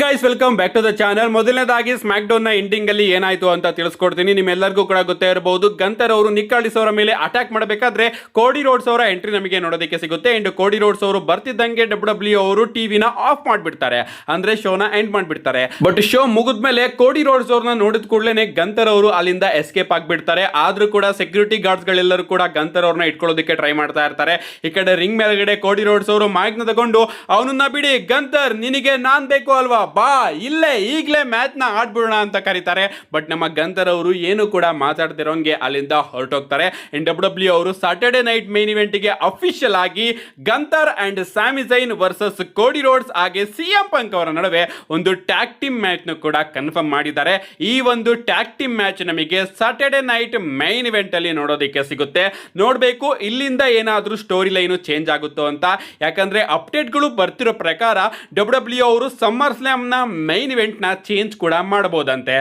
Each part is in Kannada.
Guys welcome back to the channel. ಮೊದಲನೇದಾಗಿ ಸ್ಮ್ಯಾಕ್ ಡೌನ್ ನ ಎಂಡಿಂಗ್ ಅಲ್ಲಿ ಏನಾಯ್ತು ಅಂತ ತಿಳಿಸ್ಕೊಡ್ತೀನಿ. ನಿಮ್ಮೆಲ್ಲರಿಗೂ ಕೂಡ ಗೊತ್ತೇ ಇರಬಹುದು, ಗಂತರ್ ಅವರು ನಿಕ್ ಆಲಿಸ್ ಅವರ ಮೇಲೆ ಅಟ್ಯಾಕ್ ಮಾಡಬೇಕಾದ್ರೆ ಕೋಡಿ ರೋಡ್ಸ್ ಅವರ ಎಂಟ್ರಿ ನಮಗೆ ನೋಡೋದಕ್ಕೆ ಸಿಗುತ್ತೆ. ಅಂಡ್ ಕೋಡಿ ರೋಡ್ಸ್ ಅವರು ಬರ್ತಿದ್ದಂಗೆ ಡಬ್ಲ್ಯೂ ಅವರು ಟಿವಿನ ಆಫ್ ಮಾಡ್ಬಿಡ್ತಾರೆ, ಅಂದ್ರೆ ಶೋನ ಎಂಡ್ ಮಾಡ್ಬಿಡ್ತಾರೆ. ಬಟ್ ಶೋ ಮುಗಿದ್ಮೇಲೆ ಕೋಡಿ ರೋಡ್ಸ್ ಅವ್ರನ್ನ ನೋಡಿದ ಕೂಡಲೇ ಗಂತರ್ ಅವರು ಅಲ್ಲಿಂದ ಎಸ್ಕೇಪ್ ಆಗ್ಬಿಡ್ತಾರೆ. ಆದ್ರೂ ಕೂಡ ಸೆಕ್ಯೂರಿಟಿ ಗಾರ್ಡ್ಸ್ ಗಳೆಲ್ಲರೂ ಕೂಡ ಗಂತರ್ ಅವ್ರನ್ನ ಇಟ್ಕೊಳ್ಳೋದಕ್ಕೆ ಟ್ರೈ ಮಾಡ್ತಾ ಇರ್ತಾರೆ. ಈ ಕಡೆ ರಿಂಗ್ ಮೇಲ್ಗಡೆ ಕೋಡಿ ರೋಡ್ಸ್ ಅವರು ಮೈಕ್ ನ ತಗೊಂಡು ಅವನನ್ನ ಬಿಡಿ ಗಂತರ್, ನಿನಗೆ ನಾನ್ ಬೇಕು ಅಲ್ವಾ, ಬಾ ಇಲ್ಲೇ ಈಗಲೇ ಮ್ಯಾಚ್ ನ ಆಡ್ಬಿಡೋಣ ಅಂತ ಕರೀತಾರೆ. ಬಟ್ ನಮ್ಮ ಗಂತರ್ ಅವರು ಏನು ಕೂಡ ಮಾತಾಡ್ತಿರೋಂಗೆ ಅಲ್ಲಿಂದ ಹೊರಟೋಗ್ತಾರೆ. ಡಬ್ಲ್ಯೂ ಅವರು ಸಾಟರ್ಡೆ ನೈಟ್ ಮೇನ್ ಇವೆಂಟ್ ಗೆ ಅಫಿಷಿಯಲ್ ಆಗಿ Gunther and Sami Zayn versus Cody Rhodes ಹಾಗೆ ಸಿಎಂ ಪಂಕ್ ಅವರ ನಡುವೆ ಒಂದು ಟ್ಯಾಗ್ ಟೀಮ್ ಮ್ಯಾಚ್ ನ ಕೂಡ ಕನ್ಫರ್ಮ್ ಮಾಡಿದ್ದಾರೆ. ಈ ಒಂದು ಟ್ಯಾಗ್ ಟೀಮ್ ಮ್ಯಾಚ್ ನಮಗೆ ಸಾಟರ್ಡೆ ನೈಟ್ ಮೈನ್ ಇವೆಂಟ್ ಅಲ್ಲಿ ನೋಡೋದಕ್ಕೆ ಸಿಗುತ್ತೆ. ನೋಡಬೇಕು ಇಲ್ಲಿಂದ ಏನಾದ್ರೂ ಸ್ಟೋರಿ ಲೈನ್ ಚೇಂಜ್ ಆಗುತ್ತೋ ಅಂತ. ಯಾಕಂದ್ರೆ ಅಪ್ಡೇಟ್ ಗಳು ಬರ್ತಿರೋ ಪ್ರಕಾರ ಡಬ್ಲ್ಯೂ ಅವರು ಸಮ್ಮರ್ ಸ್ಲಾಮ್ ನ ಮೈನ್ ಇವೆಂಟ್ ನ ಚೇಂಜ್ ಕೂಡ ಮಾಡಬಹುದಂತೆ.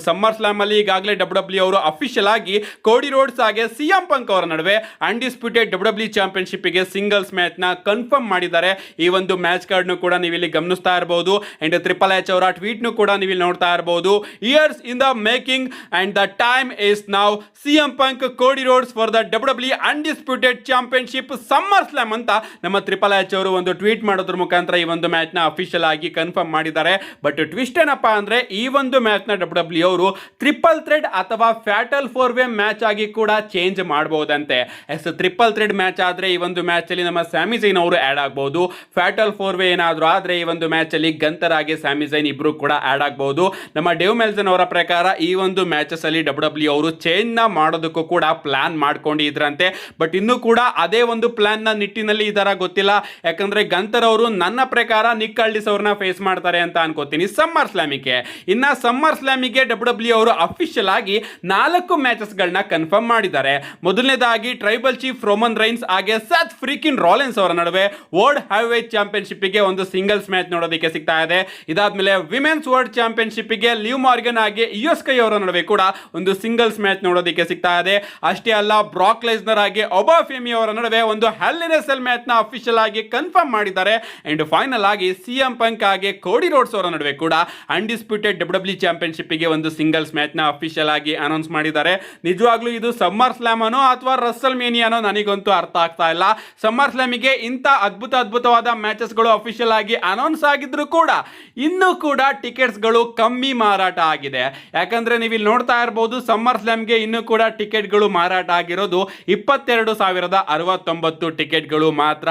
ಸಮ್ಮರ್ ಸ್ಲಾಮ್ ಅಲ್ಲಿ ಈಗಾಗಲೇ ಡಬ್ಲ್ಯೂ ಅವರು ಅಫಿಷಿಯಲ್ ಆಗಿ ಕೋಡಿ ರೋಡ್ಸ್ ಹಾಗೆ ಸಿಎಂ ಪಂಕ್ ಅವರ ನಡುವೆ ಅನ್ಡಿಸ್ಪ್ಯೂಟೆಡ್ ಡಬ್ಲ್ಯೂ ಚಾಂಪಿಯನ್ಶಿಪ್ ಗೆ ಸಿಂಗಲ್ಸ್ ಮ್ಯಾಚ್ ನ ಕನ್ಫರ್ಮ್ ಮಾಡಿದ್ದಾರೆ. ಈ ಒಂದು ಮ್ಯಾಚ್ ಕಾರ್ಡ್ ಕೂಡ ನೀವು ಇಲ್ಲಿ ಗಮನಿಸ್ತಾ ಇರಬಹುದು. ಅಂಡ್ ಟ್ರಿಪಲ್ ಎಚ್ ಅವರ ಟ್ವೀಟ್ ನು ಕೂಡ ನೀವು ಇಲ್ಲಿ ನೋಡ್ತಾ ಇರಬಹುದು. Years in the making and the time is now, CM Punk Cody Rhodes for the W undisputed championship SummerSlam ಅಂತ ನಮ್ಮ ಟ್ರಿಪಲ್ ಎಚ್ ಅವರು ಒಂದು ಟ್ವೀಟ್ ಮಾಡೋದ್ರ ಮುಖಾಂತರ ಈ ಒಂದು ಮ್ಯಾಚ್ ನ ಅಫಿಷಿಯಲ್ ಆಗಿ ಕನ್ಫರ್ಮ್ ಮಾಡಿದ್ದಾರೆ. ಬಟ್ ಟ್ವಿಸ್ಟ್ ಏನಪ್ಪಾ ಅಂದ್ರೆ ಈ ಒಂದು ಮ್ಯಾಚ್ ನ ಡಬ್ಲ್ಯೂ ಅವರು ಟ್ರಿಪಲ್ ಥ್ರೆಡ್ ಅಥವಾ ಫ್ಯಾಟಲ್ 4-ವೇ ಮ್ಯಾಚ್ ಆಗಿ ಕೂಡ ಚೇಂಜ್ ಮಾಡಬಹುದಂತೆ. ಟ್ರಿಪಲ್ ಥ್ರೆಡ್ ಮ್ಯಾಚ್ ಆದ್ರೆ ಈ ಒಂದು ಮ್ಯಾಚ್ ಅಲ್ಲಿ ನಮ್ಮ ಸ್ಯಾಮಿ ಝೈನ್ ಅವರು ಆಡ್ ಆಗಬಹುದು. ಫ್ಯಾಟಲ್ 4-ವೇ ಏನಾದ್ರೂ ಆದ್ರೆ ಈ ಒಂದು ಮ್ಯಾಚ್ ಅಲ್ಲಿ ಗಂತರ್ ಆಗಿ ಸ್ಯಾಮಿ ಝೈನ್ ಇಬ್ರು ಕೂಡ ಆಡ್ ಆಗಬಹುದು. ನಮ್ಮ ಡೇವ್ ಮೆಲ್ಸನ್ ಅವರ ಪ್ರಕಾರ ಈ ಒಂದು ಮ್ಯಾಚಸ್ ಅಲ್ಲಿ ಡಬ್ಲ್ಯೂ ಅವರು ಚೇಂಜ್ ನ ಮಾಡೋದಕ್ಕೂ ಕೂಡ ಪ್ಲಾನ್ ಮಾಡ್ಕೊಂಡಿದ್ರಂತೆ. ಬಟ್ ಇನ್ನು ಕೂಡ ಅದೇ ಒಂದು ಪ್ಲಾನ್ ನ ನಿಟ್ಟಿನಲ್ಲಿ ಇದರ ಗೊತ್ತಿಲ್ಲ. ಯಾಕಂದ್ರೆ ಗಂತರ್ ಅವರು ನನ್ನ ಪ್ರಕಾರ ನಿಕ್ ಆಲಿಸ್ ಅವ್ರನ್ನ ಫೇಸ್ ಮಾಡ್ತಾರೆ ಅಂತ ಅನ್ಕೋತೀನಿ ಸಮ್ಮರ್ ಸ್ಲಾಮಿಗೆ. ಇನ್ನ ಸಮ್ಮರ್ ಸ್ಲಾಮಿಗೆ ಡಬ್ಲ್ಯೂ ಅವರು ಅಫಿಷಿಯಲ್ ಆಗಿ 4 ಮ್ಯಾಚಸ್ ಗಳನ್ನ ಕನ್ಫರ್ಮ್ ಮಾಡಿದ್ದಾರೆ. ಮೊದಲನೇದಾಗಿ ಟ್ರೈಬಲ್ ಚೀಫ್ ರೋಮನ್ ರೈನ್ಸ್ ಹಾಗೆ ಸತ್ ಫ್ರೀಕಿನ್ ರಾಲೆನ್ಸ್ ಅವರ ನಡುವೆ ವರ್ಲ್ಡ್ ಹೆವಿವೇಟ್ ಚಾಂಪಿಯನ್ಶಿಪ್ ಗೆ ಒಂದು ಸಿಂಗಲ್ಸ್ ಮ್ಯಾಚ್ ನೋಡೋದಕ್ಕೆ ಸಿಗ್ತಾ ಇದೆ. ಇದಾದ್ಮೇಲೆ ವಿಮೆನ್ಸ್ ವರ್ಲ್ಡ್ ಚಾಂಪಿಯನ್ಶಿಪ್ ಗೆ ಲಿವ್ ಮಾರ್ಗನ್ ಹಾಗೆ ಇಯೋಸ್ಕೈ ಅವರ ನಡುವೆ ಕೂಡ ಒಂದು ಸಿಂಗಲ್ಸ್ ಮ್ಯಾಚ್ ನೋಡೋದಕ್ಕೆ ಸಿಗ್ತಾ ಇದೆ. ಅಷ್ಟೇ ಅಲ್ಲ, ಬ್ರಾಕ್ ಲೆಸ್ನರ್ ಹಾಗೆ ಒಬಾಫೆಮಿ ಅವರ ನಡುವೆ ಒಂದು ಹೆಲ್ ಇನ್ ಎ ಸೆಲ್ ಮ್ಯಾಚ್ ನ ಅಫಿಷಿಯಲ್ ಆಗಿ ಕನ್ಫರ್ಮ್ ಮಾಡಿದ್ದಾರೆ. ಅಂಡ್ ಫೈನಲ್ ಆಗಿ ಸಿಎಂ ಪಂಕ್ ಹಾಗೆ ಕೋಡಿ ರೋಡ್ಸ್ ಅವರ ನಡುವೆ ಕೂಡ ಅನ್ಡಿಸ್ಪ್ಯೂಟೆಡ್ ಡಬ್ಲ್ಯೂ ಚಾಂಪಿಯನ್ಶಿಪ್ ಗೆ ಒಂದು ಸಿಂಗಲ್ಸ್ ಮ್ಯಾಚ್ ನ ಅಫಿಷಿಯಲ್ ಆಗಿ ಅನೌನ್ಸ್ ಮಾಡಿದ್ದಾರೆ. ನಿಜವಾಗ್ಲೂ ಇದು ಸಮ್ಮರ್ ಸ್ಲಾಮ್ ಅನ್ನೋ ಅಥವಾ ರಸಲ್ ಮೇನಿಯಾನೋ ನನಗಂತೂ ಅರ್ಥ ಆಗ್ತಾ ಇಲ್ಲ. ಸಮ್ಮರ್ ಸ್ಲಾಮಿಗೆ ಇಂಥ ಅದ್ಭುತವಾದ ಮ್ಯಾಚಸ್ ಗಳು ಅಫಿಷಿಯಲ್ ಆಗಿ ಅನೌನ್ಸ್ ಆಗಿದ್ರು ಕೂಡ ಇನ್ನೂ ಕೂಡ ಟಿಕೆಟ್ಸ್ ಗಳು ಕಮ್ಮಿ ಮಾರಾಟ ಆಗಿದೆ. ಯಾಕಂದ್ರೆ ನೀವು ಇಲ್ಲಿ ನೋಡ್ತಾ ಇರಬಹುದು, ಸಮ್ಮರ್ ಸ್ಲಾಮ್ಗೆ ಇನ್ನೂ ಕೂಡ ಟಿಕೆಟ್ ಗಳು ಮಾರಾಟ ಆಗಿರೋದು 22,069 ಟಿಕೆಟ್ ಗಳು ಮಾತ್ರ.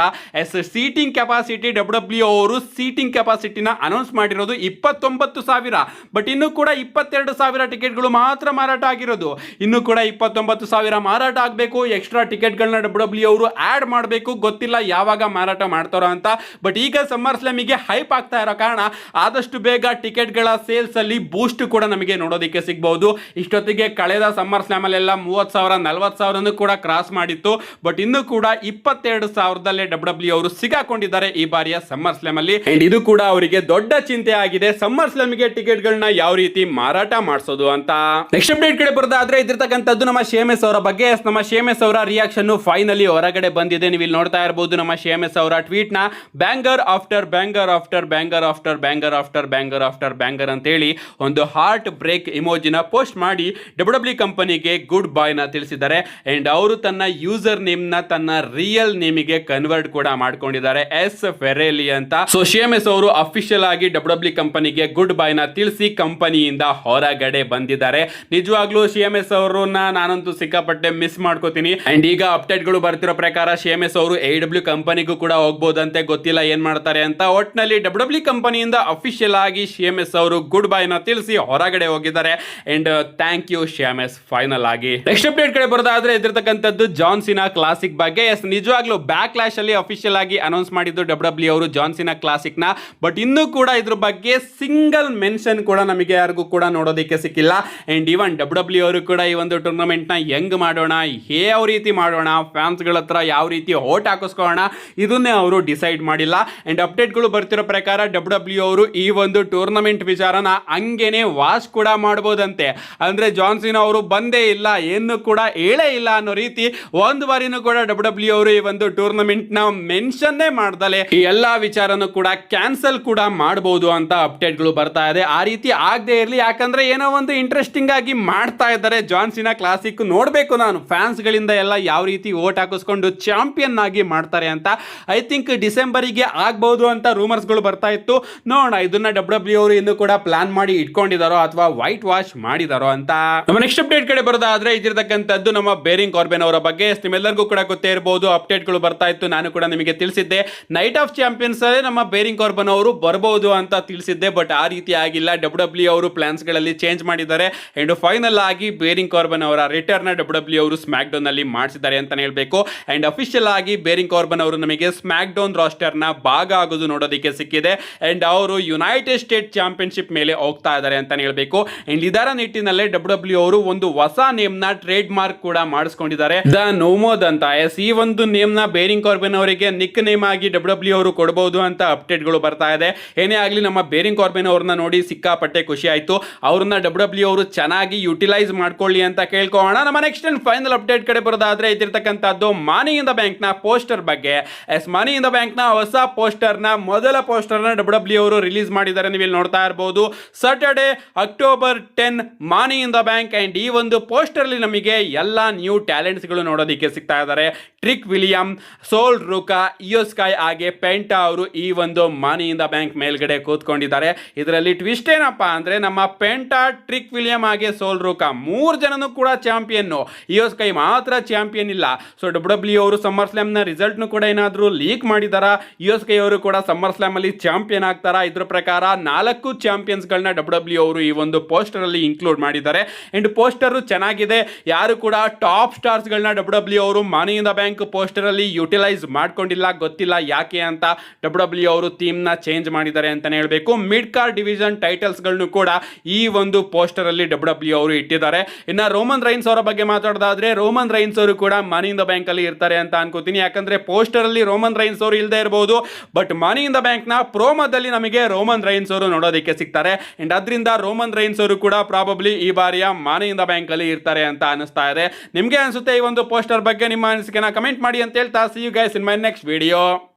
ಸೀಟಿಂಗ್ ಕೆಪಾಸಿಟಿ ಡಬ್ಲ್ಯೂ ಅವರು ಸೀಟಿಂಗ್ ಕೆಪಾಸಿಟಿನ ಅನೌನ್ಸ್ ಮಾಡಿರೋದು 29,000. ಬಟ್ ಇನ್ನು ಕೂಡ 22,000 ಟಿಕೆಟ್ಗಳು ಮಾತ್ರ ಮಾರಾಟ ಆಗಿರೋದು. ಇನ್ನು ಕೂಡ 29,000 ಮಾರಾಟ ಆಗಬೇಕು. ಎಕ್ಸ್ಟ್ರಾ ಟಿಕೆಟ್ಗಳನ್ನ ಡಬ್ಲ್ಯೂ ಅವರು ಆಡ್ ಮಾಡಬೇಕು. ಗೊತ್ತಿಲ್ಲ ಯಾವಾಗ ಮಾರಾಟ ಮಾಡ್ತಾರೋ ಅಂತ. ಬಟ್ ಈಗ ಸಮ್ಮರ್ ಸ್ಲಾಮಿಗೆ ಹೈಪ್ ಆಗ್ತಾ ಇರೋ ಕಾರಣ ಆದಷ್ಟು ಬೇಗ ಟಿಕೆಟ್ಗಳ ಸೇಲ್ಸ್ ಅಲ್ಲಿ ಬೂಸ್ಟ್ ಕೂಡ ನಮಗೆ ನೋಡೋದಕ್ಕೆ ಸಿಗಬಹುದು. ಇಷ್ಟೊತ್ತಿಗೆ ಕಳೆದ ಸಮ್ಮರ್ ಸ್ಲಾಮ್ ಅಲ್ಲೆಲ್ಲ 30,000 40,000 ಕೂಡ ಕ್ರಾಸ್ ಮಾಡಿತ್ತು. ಬಟ್ ಇನ್ನು ಕೂಡ 22,000ದಲ್ಲೇ ಡಬ್ಲ್ಯೂ ಅವರು ಸಿಗಾಕೊಂಡಿದ್ದಾರೆ ಈ ಬಾರಿಯ ಸಮ್ಮರ್ ಸ್ಲಾಮ್ ಅಲ್ಲಿ. ಅಂಡ್ ಇದು ಕೂಡ ಅವರಿಗೆ ದೊಡ್ಡ ಚಿಂತೆ ಆಗಿದೆ, ಸಮ್ಮರ್ ಸ್ಲಾಮಿಗೆ ಟಿಕೆಟ್ ಗಳನ್ನ ಯಾವ ರೀತಿ ಮಾರಾಟ ಮಾಡಿಸೋದು ಅಂತ. ನೆಕ್ಸ್ಟ್ ಅಪ್ಡೇಟ್ ಕಡೆ ಬರೋದಾದ್ರೆ ಇದಿರ್ತಕ್ಕಂಥದ್ದು ನಮ್ಮ ಶೇಮೆಸ್ ಅವರ ಬಗ್ಗೆ. ನಮ್ಮ ಶೇಮೆಸ್ ಅವರ ರಿಯಾಕ್ಷನ್ ಫೈನಲಿ ಹೊರಗಡೆ ಬಂದಿದೆ. ನೀವು ಇಲ್ಲಿ ನೋಡ್ತಾ ಇರಬಹುದು ನಮ್ಮ ಶೇಮೆಸ್ ಅವರ ಟ್ವೀಟ್ ನ banger after banger after banger after banger after banger after banger ಅಂತ ಹೇಳಿ ಒಂದು ಹಾರ್ಟ್ ಬ್ರೇಕ್ ಇಮೋಜಿನ ಪೋಸ್ಟ್ ಮಾಡಿ ಡಬ್ಲ್ಯೂ ಕಂಪನಿಗೆ ಗುಡ್ ಬೈ ನ ತಿಳಿಸಿದ್ದಾರೆ. ಅಂಡ್ ಅವರು ತನ್ನ ಯೂಸರ್ ನೇಮ್ ನ ತನ್ನ ರಿಯಲ್ ನೇಮಿಗೆ ಕನ್ವರ್ಟ್ ಕೂಡ ಮಾಡ್ಕೊಂಡಿದ್ದಾರೆ, ಎಸ್ ಫೆರೇಲಿ ಅಂತ. ಸೊ ಶೇಮೆಸ್ ಅವರು ಅಫಿಷಿಯಲ್ ಆಗಿ ಡಬ್ಲ್ಯೂ ಕಂಪನಿಗೆ ಗುಡ್ ಬೈ ನ ತಿಳಿಸಿ ಕಂಪನಿಯಿಂದ ಹೊರಗಡೆ ಬಂದಿದ್ದಾರೆ. ನಿಜವಾಗ್ಲೂ ಶೇಮೆಸ್ ಅವರನ್ನ ನಾನಂತೂ ಸಿಕ್ಕಾಪಟ್ಟೆ ಮಿಸ್ ಮಾಡ್ಕೋತೀನಿ. ಅಂಡ್ ಈಗ ಅಪ್ಡೇಟ್ ಗಳು ಬರ್ತಿರೋ ಪ್ರಕಾರ ಶೇಮೆಸ್ ಅವರು AEW ಕಂಪನಿಗೂ ಕೂಡ ಹೋಗ್ಬೋದಂತೆ, ಗೊತ್ತಿಲ್ಲ ಏನ್ ಮಾಡ್ತಾರೆ ಅಂತ. ಒಟ್ನಲ್ಲಿ ಡಬ್ಲ್ಯೂ ಕಂಪನಿಯಿಂದ ಅಫಿಷಿಯಲ್ ಆಗಿ ಶೇಮೆಸ್ ಅವರು ಗುಡ್ ಬೈ ನ ತಿಳಿಸಿ ಹೊರಗಡೆ ಹೋಗಿದ್ದಾರೆ. ಅಂಡ್ ಥ್ಯಾಂಕ್ ಯು ಶೇಮೆಸ್ ಫೈನಲ್ ಆಗಿ. ನೆಕ್ಸ್ಟ್ ಅಪ್ಡೇಟ್ ಕಡೆ ಬರೋದಾದ್ರೆ ಇದಿರ್ತಕ್ಕಂಥದ್ದು ಜಾನ್ ಸಿನಾ ಕ್ಲಾಸಿಕ್ ಬಗ್ಗೆ. ನಿಜವಾಗ್ಲೂ ಬ್ಯಾಕ್ ಕ್ಲಾಶ್ ಅಲ್ಲಿ ಅಫಿಷಿಯಲ್ ಆಗಿ ಅನೌನ್ಸ್ ಮಾಡಿದ್ದು ಡಬ್ಲ್ಯೂ ಅವರು ಜಾನ್ ಸಿನಾ ಕ್ಲಾಸಿಕ್ ನ. ಬಟ್ ಇನ್ನೂ ಕೂಡ ಇದ್ರ ಬಗ್ಗೆ ಸಿಂಗಲ್ ಮೆನ್ಷನ್ ಕೂಡ ನಮಗೆ ಯಾರಿಗೂ ಕೂಡ ನೋಡೋದಕ್ಕೆ ಸಿಕ್ಕಿಲ್ಲ. ಅಂಡ್ ಇವನ್ ಡಬ್ಲ್ಯೂ ಅವರು ಕೂಡ ಈ ಒಂದು ಟೂರ್ನಮೆಂಟ್ ನ ಹೆಂಗ್ ಮಾಡೋಣ, ಯಾವ ರೀತಿ ಮಾಡೋಣ, ಫ್ಯಾನ್ಸ್ ಗಳ ಹತ್ರ ಯಾವ ರೀತಿ ಓಟ್ ಹಾಕಿಸ್ಕೊಳ್ಳೋಣ, ಇದನ್ನೇ ಅವರು ಡಿಸೈಡ್ ಮಾಡಿಲ್ಲ. ಅಂಡ್ ಅಪ್ಡೇಟ್ ಗಳು ಬರ್ತಿರೋ ಪ್ರಕಾರ ಡಬ್ಲ್ಯೂ ಅವರು ಈ ಒಂದು ಟೂರ್ನಮೆಂಟ್ ವಿಚಾರನ ಹಂಗೇನೆ ವಾಚ್ ಕೂಡ ಮಾಡಬಹುದಂತೆ. ಅಂದ್ರೆ ಜಾನ್ ಸಿನಾ ಅವರು ಬಂದೇ ಇಲ್ಲ, ಏನು ಕೂಡ ಹೇಳೇ ಇಲ್ಲ ಅನ್ನೋ ರೀತಿ ಒಂದು ಬಾರಿನೂ ಕೂಡ ಡಬ್ಲ್ಯೂ ಅವರು ಈ ಒಂದು ಟೂರ್ನಮೆಂಟ್ ನ ಮೆನ್ಷನ್ನೇ ಮಾಡ್ದಲೆ ಈ ಎಲ್ಲಾ ವಿಚಾರನೂ ಕೂಡ ಕ್ಯಾನ್ಸಲ್ ಕೂಡ ಮಾಡಬಹುದು ಕೊಡಬಹುದು ಅಂತ ಅಪ್ಡೇಟ್ಗಳು ಬರ್ತಾ ಇದೆ. ಆ ರೀತಿ ಆಗದೆ ಇರಲಿ, ಯಾಕಂದ್ರೆ ಏನೋ ಒಂದು ಇಂಟ್ರೆಸ್ಟಿಂಗ್ ಆಗಿ ಮಾಡ್ತಾ ಇದ್ದಾರೆ ಜಾನ್ ಸಿನಾ ಕ್ಲಾಸಿಕ್. ನೋಡಬೇಕು ನಾನು ಫ್ಯಾನ್ಸ್ ಗಳಿಂದ ಎಲ್ಲ ಯಾವ ರೀತಿ ಓಟ್ ಹಾಕಿಸ್ಕೊಂಡು ಚಾಂಪಿಯನ್ ಆಗಿ ಮಾಡ್ತಾರೆ ಅಂತ. ಐ ಥಿಂಕ್ ಡಿಸೆಂಬರಿಗೆ ಆಗ್ಬಹುದು ಅಂತ ರೂಮರ್ಸ್ಗಳು ಬರ್ತಾ ಇತ್ತು. ನೋಡೋಣ ಇದನ್ನ ಡಬ್ಲ್ಯೂ ಅವರು ಇನ್ನು ಕೂಡ ಪ್ಲಾನ್ ಮಾಡಿ ಇಟ್ಕೊಂಡಿದಾರೋ ಅಥವಾ ವೈಟ್ ವಾಶ್ ಮಾಡಿದಾರೋ ಅಂತ. ನಮ್ಮ ನೆಕ್ಸ್ಟ್ ಅಪ್ಡೇಟ್ ಕಡೆ ಬರೋದಾದ್ರೆ ಇದಿರತಕ್ಕಂಥದ್ದು ನಮ್ಮ ಬೇರಿಂಗ್ ಕಾರ್ಬೆನ್ ಅವರ ಬಗ್ಗೆ. ನಿಮ್ಮೆಲ್ಲರಿಗೂ ಕೂಡ ಗೊತ್ತೇ ಇರಬಹುದು, ಅಪ್ಡೇಟ್ಗಳು ಬರ್ತಾ ಇತ್ತು, ನಾನು ಕೂಡ ನಿಮಗೆ ತಿಳಿಸಿದ್ದೆ. ನೈಟ್ ಆಫ್ ಚಾಂಪಿಯನ್ಸ್ ನಮ್ಮ ಬೇರಿಂಗ್ ಕಾರ್ಬನ್ ಅವರು ಬರಬಹುದು ಅಂತ ತಿಳಿಸಿದ್ದೆ. ಬಟ್ ಆ ರೀತಿ ಆಗಿಲ್ಲ. ಡಬ್ಲ್ಯೂ ಅವರು ಪ್ಲಾನ್ಸ್ ಗಳಲ್ಲಿ ಚೇಂಜ್ ಮಾಡಿದ್ದಾರೆ ಅಂಡ್ ಫೈನಲ್ ಆಗಿ ಬೇರಿಂಗ್ ಕಾರ್ಬನ್ ಅವರ ರಿಟರ್ನ್ ಡಬ್ಲ್ಯೂ ಅವರು ಸ್ಮ್ಯಾಕ್ ಡೌನ್ ಅಲ್ಲಿ ಮಾಡಿಸಿದ್ದಾರೆ ಅಂತಾನೆ ಹೇಳ್ಬೇಕು. ಅಂಡ್ ಅಫಿಷಿಯಲ್ ಆಗಿ ಬೇರಿಂಗ್ ಕಾರ್ಬನ್ ಅವರು ನಮಗೆ ಸ್ಮ್ಯಾಕ್ ಡೌನ್ ರಾಸ್ಟರ್ ನ ಭಾಗ ಆಗೋದು ನೋಡೋದಕ್ಕೆ ಸಿಕ್ಕಿದೆ. ಅಂಡ್ ಅವರು ಯುನೈಟೆಡ್ ಸ್ಟೇಟ್ ಚಾಂಪಿಯನ್ಶಿಪ್ ಮೇಲೆ ಹೋಗ್ತಾ ಇದ್ದಾರೆ ಅಂತಾನೆ ಹೇಳ್ಬೇಕು. ಅಂಡ್ ಇದರ ನಿಟ್ಟಿನಲ್ಲೇ ಡಬ್ಲ್ಯೂ ಅವರು ಒಂದು ಹೊಸ ನೇಮ್ ನ ಟ್ರೇಡ್ ಮಾರ್ಕ್ ಕೂಡ ಮಾಡಿಸ್ಕೊಂಡಿದ್ದಾರೆ, ದ ನೋಮೋದ್ ಅಂತ. ಈ ಒಂದು ನೇಮ್ ನ ಬೇರಿಂಗ್ ಕಾರ್ಬನ್ ಅವರಿಗೆ ನಿಕ್ ನೇಮ್ ಆಗಿ ಡಬ್ಲ್ಯೂ ಅವರು ಕೊಡಬಹುದು ಅಂತ ಅಪ್ಡೇಟ್ಗಳು ಬರ್ತಾ ಇದೆ. ಏನೇ ಆಗಲಿ ನಮ್ಮ ಬೇರಿಂಗ್ ಕಾರ್ಬೆನ್ ಅವ್ರನ್ನ ನೋಡಿ ಸಿಕ್ಕಾಪಟ್ಟೆ ಖುಷಿ ಆಯ್ತು. ಅವ್ರನ್ನ ಡಬ್ಲ್ಯೂ ಅವರು ಚೆನ್ನಾಗಿ ಯುಟಿಲೈಸ್ ಮಾಡ್ಕೊಳ್ಳಿ ಅಂತ ಕೇಳ್ಕೊಳ್ಳೋಣ. ನಮ್ಮ ನೆಕ್ಸ್ಟ್ ಅಂಡ್ ಫೈನಲ್ ಅಪ್ಡೇಟ್ ಕಡೆ ಬರೋದಾದ್ರೆ ಇದಿರ್ತಕ್ಕಂಥದ್ದು ಮನಿ ಇನ್ ದ ಬ್ಯಾಂಕ್ ನ ಪೋಸ್ಟರ್ ಬಗ್ಗೆ. ಮನಿ ಇನ್ ದ ಬ್ಯಾಂಕ್ ನ ಹೊಸ ಪೋಸ್ಟರ್ ನ ಮೊದಲ ಪೋಸ್ಟರ್ ನ ಡಬ್ಲ್ಯೂ ಅವರು ರಿಲೀಸ್ ಮಾಡಿದ್ದಾರೆ. ನೀವು ಇಲ್ಲಿ ನೋಡ್ತಾ ಇರಬಹುದು, Saturday October 10 money in the bank. And ಈ ಒಂದು ಪೋಸ್ಟರ್ ಅಲ್ಲಿ ನಮಗೆ ಎಲ್ಲ ನ್ಯೂ ಟ್ಯಾಲೆಂಟ್ಸ್ ಗಳು ನೋಡೋದಕ್ಕೆ ಸಿಗ್ತಾ ಇದ್ದಾರೆ. ಟ್ರಿಕ್ ವಿಲಿಯಂ, ಸೋಲ್ ರೂಕಾ, ಇಯೋ ಸ್ಕೈ ಹಾಗೆ ಪೆಂಟಾ ಅವರು ಈ ಒಂದು ಮನಿ ಇನ್ ದ ಬ್ಯಾಂಕ್ ಮೇಲ್ಗಡೆ ಕೂತ್ಕೊಂಡಿದ್ದಾರೆ. ಇದರಲ್ಲಿ ಟ್ವಿಸ್ಟ್ ಏನಪ್ಪಾ ಅಂದ್ರೆ ನಮ್ಮ ಪೆಂಟಾ, ಟ್ರಿಕ್ ವಿಲಿಯಂ ಹಾಗೆ ಸೋಲ್ ರೂಕಾ 3 ಜನನು ಕೂಡ ಚಾಂಪಿಯನ್. ಇಯೋ ಸ್ಕೈ ಮಾತ್ರ ಚಾಂಪಿಯನ್ ಇಲ್ಲ. ಸೊ ಡಬ್ಲ್ಯೂ ಅವರು ಸಮ್ಮರ್ ಸ್ಲಾಮ್ ನ ರಿಸಲ್ಟ್ ಕೂಡ ಏನಾದರೂ ಲೀಕ್ ಮಾಡಿದಾರಾ? ಇಯೋ ಸ್ಕೈ ಅವರು ಕೂಡ ಸಮ್ಮರ್ ಸ್ಲಾಮ್ ಅಲ್ಲಿ ಚಾಂಪಿಯನ್ ಆಗ್ತಾರಾ? ಇದ್ರ ಪ್ರಕಾರ 4 ಚಾಂಪಿಯನ್ಸ್ ಗಳನ್ನ ಡಬ್ಲ್ಯೂ ಅವರು ಈ ಒಂದು ಪೋಸ್ಟರ್ ಅಲ್ಲಿ ಇನ್ಕ್ಲೂಡ್ ಮಾಡಿದ್ದಾರೆ. ಅಂಡ್ ಪೋಸ್ಟರ್ ಚೆನ್ನಾಗಿದೆ. ಯಾರು ಕೂಡ ಟಾಪ್ ಸ್ಟಾರ್ಸ್ ಗಳನ್ನ ಡಬ್ಲ್ಯೂ ಅವರು ಮನಿ ಇನ್ ದ ಬ್ಯಾಂಕ್ ಪೋಸ್ಟರ್ ಅಲ್ಲಿ ಯುಟಿಲೈಸ್ ಮಾಡ್ಕೊಂಡಿಲ್ಲ. ಗೊತ್ತಿಲ್ಲ ಯಾಕೆ ಅಂತ ಡಬ್ಲ್ಯೂ ಅವರು ಥೀಮ್ ನ ಚೇಂಜ್ ಮಾಡಿದ್ದಾರೆ ಅಂತಾನೆ ಹೇಳ್ಬೇಕು. ಮಿಡ್ ಕಾರ್ ಡಿವಿಷನ್ ಟೈಟಲ್ಸ್ ಗಳನ್ನು ಕೂಡ ಈ ಒಂದು ಪೋಸ್ಟರ್ ಅಲ್ಲಿ ಡಬ್ಲ್ಯೂ ಅವರು ಇಟ್ಟಿದ್ದಾರೆ. ಇನ್ನ ರೋಮನ್ ರೈನ್ಸ್ ಅವರ ಬಗ್ಗೆ ಮಾತಾಡೋದಾದ್ರೆ ರೋಮನ್ ರೈನ್ಸ್ ಅವರು ಕೂಡ ಮನಿ ಇನ್ ದ ಬ್ಯಾಂಕ್ ಅಲ್ಲಿ ಇರ್ತಾರೆ ಅಂತ ಅನ್ಕೋತೀನಿ. ಯಾಕಂದ್ರೆ ಪೋಸ್ಟರ್ ಅಲ್ಲಿ ರೋಮನ್ ರೈನ್ಸ್ ಅವರು ಇಲ್ಲದೆ ಇರಬಹುದು, but money in the bank ನ ಪ್ರೋಮೋದಲ್ಲಿ ನಮಗೆ ರೋಮನ್ ರೈನ್ಸ್ ಅವರು ನೋಡೋದಕ್ಕೆ ಸಿಗ್ತಾರೆ. ಅಂಡ್ ಅದರಿಂದ ರೋಮನ್ ರೈನ್ಸ್ ಅವರು ಕೂಡ ಪ್ರಾಬಬ್ಲಿ ಈ ಬಾರಿಯ ಮನಿ ಇನ್ ದ ಬ್ಯಾಂಕ್ ಅಲ್ಲಿ ಇರ್ತಾರೆ ಅಂತ ಅನಿಸ್ತಾ ಇದೆ. ನಿಮ್ಗೆ ಅನ್ಸುತ್ತೆ ಈ ಒಂದು ಪೋಸ್ಟರ್ ಬಗ್ಗೆ? ನಿಮ್ಮ ಅನಿಸಿಕೆನ ಕಮೆಂಟ್ ಮಾಡಿ ಅಂತ ಹೇಳ್ತಾ, see you guys in my next video.